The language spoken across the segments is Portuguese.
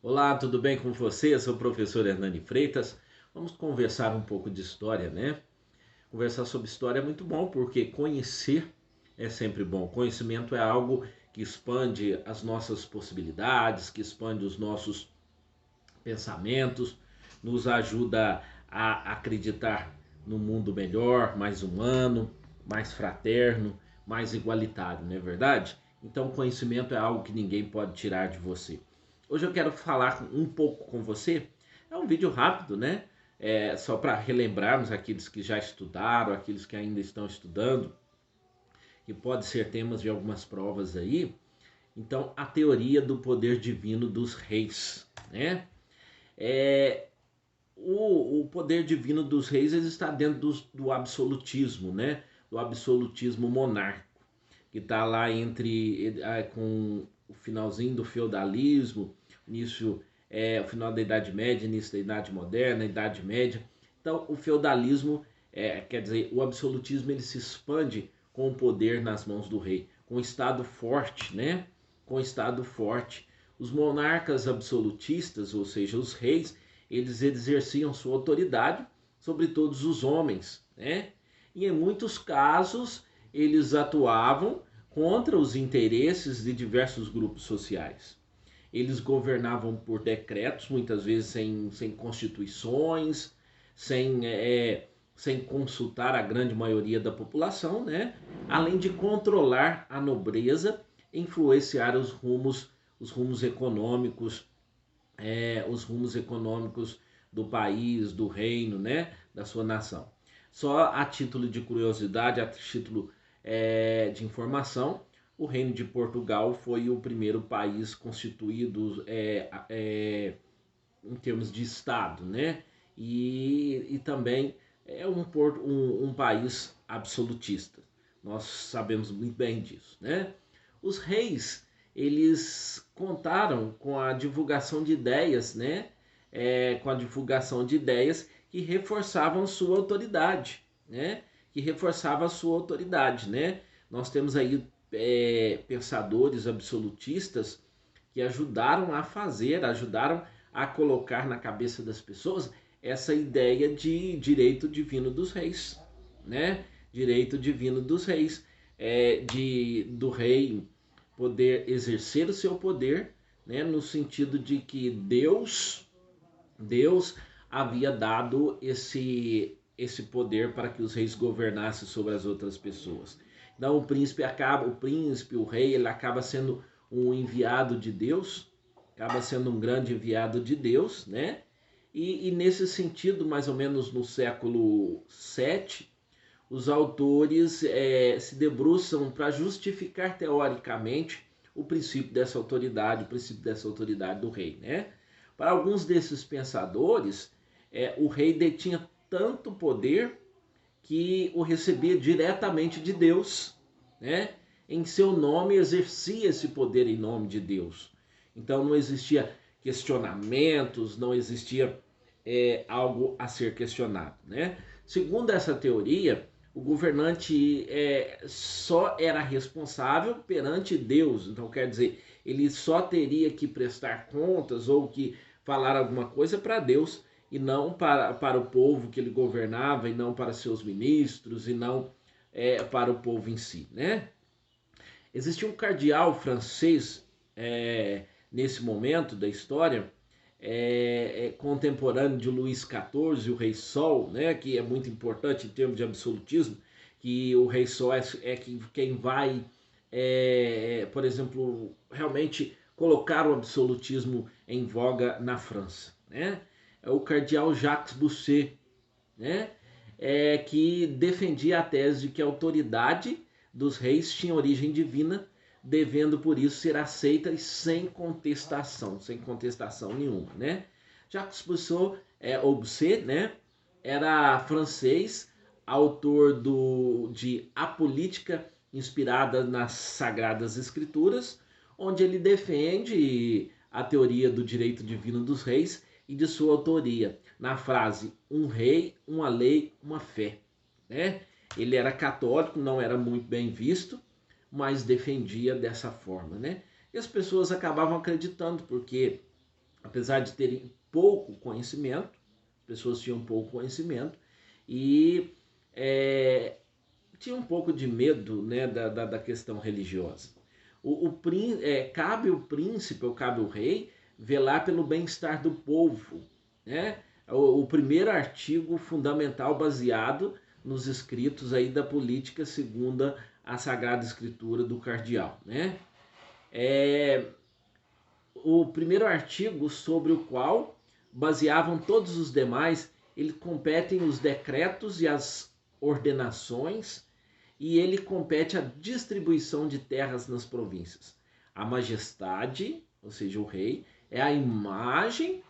Olá, tudo bem com você? Eu sou o professor Hernani Freitas. Vamos conversar um pouco de história, né? Conversar sobre história é muito bom porque conhecer é sempre bom. Conhecimento é algo que expande as nossas possibilidades, que expande os nossos pensamentos, nos ajuda a acreditar num mundo melhor, mais humano, mais fraterno, mais igualitário, não é verdade? Então, conhecimento é algo que ninguém pode tirar de você. Hoje eu quero falar um pouco com você. É um vídeo rápido, né? Só para relembrarmos aqueles que já estudaram, aqueles que ainda estão estudando, que pode ser temas de algumas provas aí. Então, a teoria do poder divino dos reis, né? É, o poder divino dos reis ele está dentro do absolutismo, né? Do absolutismo monárquico, que está lá com o finalzinho do feudalismo, o final da Idade Média, início da Idade Moderna, Idade Média. Então, o feudalismo, quer dizer, o absolutismo ele se expande com o poder nas mãos do rei, com o Estado forte, né? Com o Estado forte. Os monarcas absolutistas, ou seja, os reis, eles exerciam sua autoridade sobre todos os homens, né? E em muitos casos eles atuavam contra os interesses de diversos grupos sociais. Eles governavam por decretos, muitas vezes sem constituições, sem consultar a grande maioria da população, né? Além de controlar a nobreza, influenciar os rumos econômicos, do país, do reino, né? Da sua nação. Só a título de curiosidade, a título de informação, o Reino de Portugal foi o primeiro país constituído em termos de Estado, né? E também é um país absolutista. Nós sabemos muito bem disso, né? Os reis, eles contaram com a divulgação de ideias, né? Com a divulgação de ideias que reforçavam sua autoridade, né? Que reforçava a sua autoridade, né? Nós temos aí pensadores absolutistas que ajudaram a colocar na cabeça das pessoas essa ideia de direito divino dos reis, né? Direito divino dos reis, do rei poder exercer o seu poder, né? No sentido de que Deus havia dado esse poder para que os reis governassem sobre as outras pessoas. Então o rei, ele acaba sendo um enviado de Deus, acaba sendo um grande enviado de Deus, né? E nesse sentido, mais ou menos no século VII, os autores se debruçam para justificar teoricamente o princípio dessa autoridade do rei, né? Para alguns desses pensadores, o rei detinha tanto poder que o recebia diretamente de Deus, né? Em seu nome exercia esse poder em nome de Deus. Então não existia questionamentos, não existia algo a ser questionado, né? Segundo essa teoria, o governante só era responsável perante Deus. Então, quer dizer, ele só teria que prestar contas ou que falar alguma coisa para Deus e não para o povo que ele governava, e não para seus ministros, e não para o povo em si, né? Existia um cardeal francês nesse momento da história, contemporâneo de Luís XIV, o Rei Sol, né, que é muito importante em termos de absolutismo, que o Rei Sol quem vai, por exemplo, realmente colocar o absolutismo em voga na França, né? É o cardeal Jacques Bossuet, né? Que defendia a tese de que a autoridade dos reis tinha origem divina, devendo por isso ser aceita e sem contestação nenhuma, né? Jacques Bossuet, né, era francês, autor de A Política inspirada nas Sagradas Escrituras, onde ele defende a teoria do direito divino dos reis e de sua autoria, na frase um rei, uma lei, uma fé, né? Ele era católico, não era muito bem visto, mas defendia dessa forma, né? E as pessoas acabavam acreditando, porque apesar de terem pouco conhecimento, as pessoas tinham pouco conhecimento e tinham um pouco de medo, né, da questão religiosa. Cabe o príncipe ou cabe o rei velar pelo bem-estar do povo, né? O primeiro artigo fundamental baseado nos escritos aí da política segundo a Sagrada Escritura do cardeal, né? É o primeiro artigo sobre o qual baseavam todos os demais, ele competem os decretos e as ordenações e ele compete a distribuição de terras nas províncias. A majestade, ou seja, o rei, é a imagem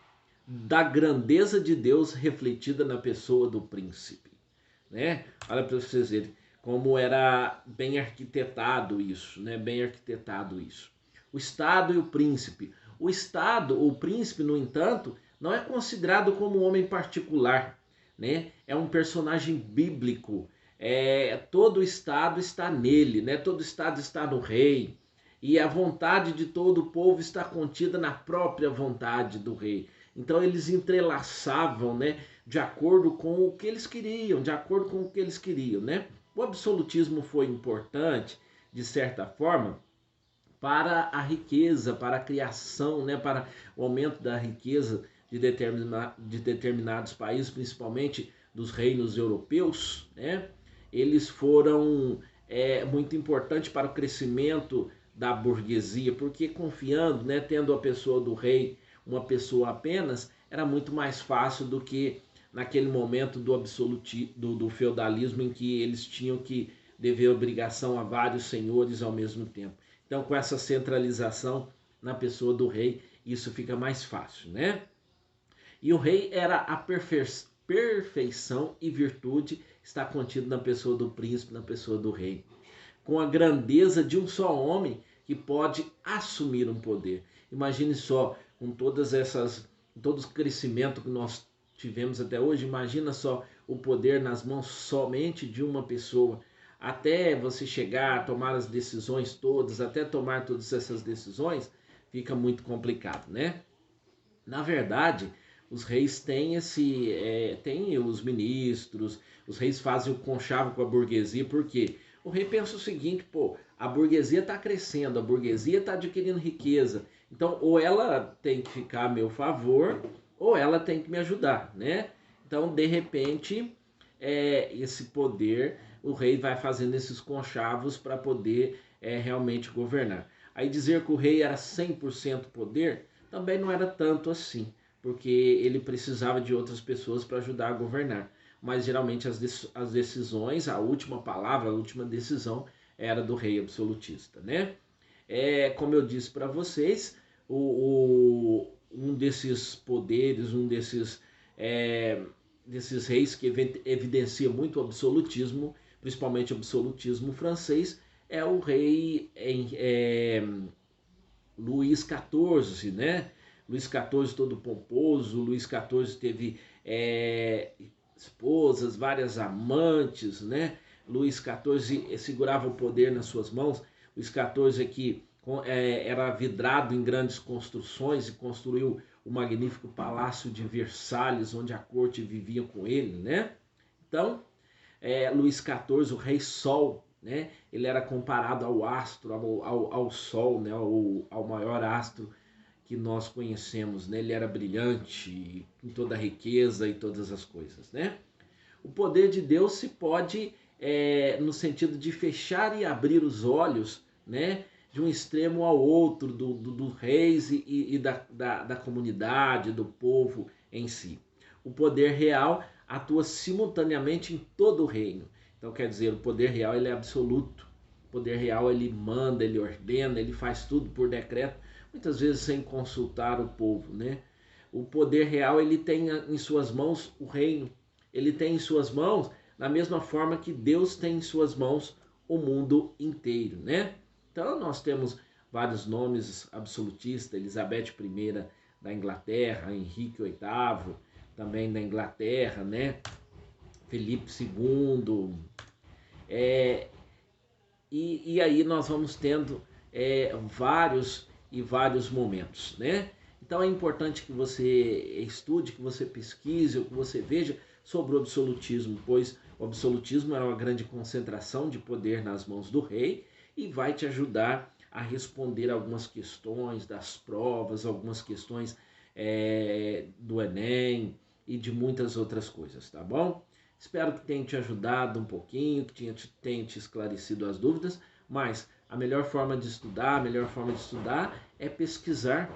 da grandeza de Deus refletida na pessoa do príncipe, né? Olha para vocês verem como era bem arquitetado isso, né? Bem arquitetado isso. O Estado e o príncipe. O Estado, o príncipe, no entanto, não é considerado como um homem particular, né? É um personagem bíblico. Todo o Estado está nele, né? Todo o Estado está no rei. E a vontade de todo o povo está contida na própria vontade do rei. Então eles entrelaçavam, né, de acordo com o que eles queriam, de acordo com o que eles queriam, né? O absolutismo foi importante, de certa forma, para a riqueza, para a criação, né, para o aumento da riqueza de determinados países, principalmente dos reinos europeus, né? Eles foram muito importantes para o crescimento da burguesia, porque confiando, né, tendo a pessoa do rei uma pessoa apenas, era muito mais fácil do que naquele momento do feudalismo em que eles tinham que dever obrigação a vários senhores ao mesmo tempo. Então, com essa centralização na pessoa do rei, isso fica mais fácil, né? E o rei era a perfeição e virtude está contido na pessoa do príncipe, na pessoa do rei, com a grandeza de um só homem que pode assumir um poder. Imagine só, com todo o crescimento que nós tivemos até hoje, imagina só o poder nas mãos somente de uma pessoa. Até você chegar a tomar as decisões todas, até tomar todas essas decisões, fica muito complicado, né? Na verdade, os reis têm os ministros, os reis fazem o conchavo com a burguesia, porque o rei pensa o seguinte, pô, a burguesia está crescendo, a burguesia está adquirindo riqueza, então ou ela tem que ficar a meu favor, ou ela tem que me ajudar, né? Então, de repente, esse poder, o rei vai fazendo esses conchavos para poder realmente governar. Aí dizer que o rei era 100% poder, também não era tanto assim, porque ele precisava de outras pessoas para ajudar a governar. Mas geralmente as decisões, a última palavra, a última decisão era do rei absolutista, né? Como eu disse para vocês, um desses poderes, desses reis que evidencia muito o absolutismo, principalmente o absolutismo francês, é o rei Luís XIV, né? Luís XIV todo pomposo, Luís XIV teve esposas, várias amantes, né? Luís XIV segurava o poder nas suas mãos. Luís XIV aqui era vidrado em grandes construções e construiu o magnífico Palácio de Versalhes, onde a corte vivia com ele, né? Então, Luís XIV, o Rei Sol, né? Ele era comparado ao astro, ao Sol, né? ao maior astro que nós conhecemos, né? Ele era brilhante em toda a riqueza e todas as coisas, né? O poder de Deus se pode, no sentido de fechar e abrir os olhos, né? De um extremo ao outro, dos reis e da comunidade, do povo em si. O poder real atua simultaneamente em todo o reino. Então, quer dizer, o poder real ele é absoluto. O poder real ele manda, ele ordena, ele faz tudo por decreto, muitas vezes sem consultar o povo, né? O poder real ele tem em suas mãos o reino. Ele tem em suas mãos da mesma forma que Deus tem em suas mãos o mundo inteiro, né? Então nós temos vários nomes absolutistas, Elizabeth I da Inglaterra, Henrique VIII também da Inglaterra, né? Felipe II, e aí nós vamos tendo vários momentos, né? Então é importante que você estude, que você pesquise, ou que você veja sobre o absolutismo, pois o absolutismo era uma grande concentração de poder nas mãos do rei e vai te ajudar a responder algumas questões das provas, algumas questões do Enem e de muitas outras coisas, tá bom? Espero que tenha te ajudado um pouquinho, que tenha te esclarecido as dúvidas, mas a melhor forma de estudar, é pesquisar,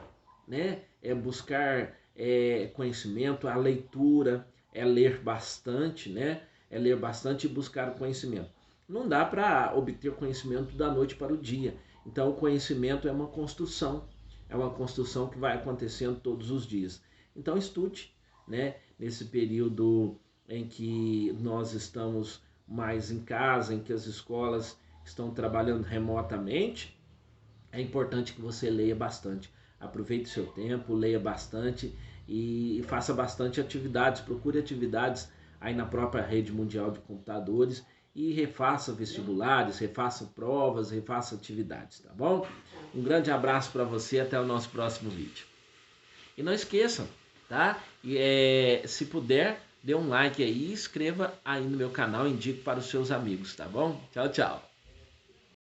né? É buscar conhecimento, a leitura, é ler bastante, né? É ler bastante e buscar o conhecimento. Não dá para obter conhecimento da noite para o dia. Então, o conhecimento é uma construção que vai acontecendo todos os dias. Então, estude, né? Nesse período em que nós estamos mais em casa, em que as escolas estão trabalhando remotamente, é importante que você leia bastante. Aproveite o seu tempo, leia bastante e faça bastante atividades. Procure atividades aí na própria rede mundial de computadores e refaça vestibulares, refaça provas, refaça atividades, tá bom? Um grande abraço para você, até o nosso próximo vídeo. E não esqueçam, tá? Se puder, dê um like aí, inscreva aí no meu canal, indique para os seus amigos, tá bom? Tchau, tchau.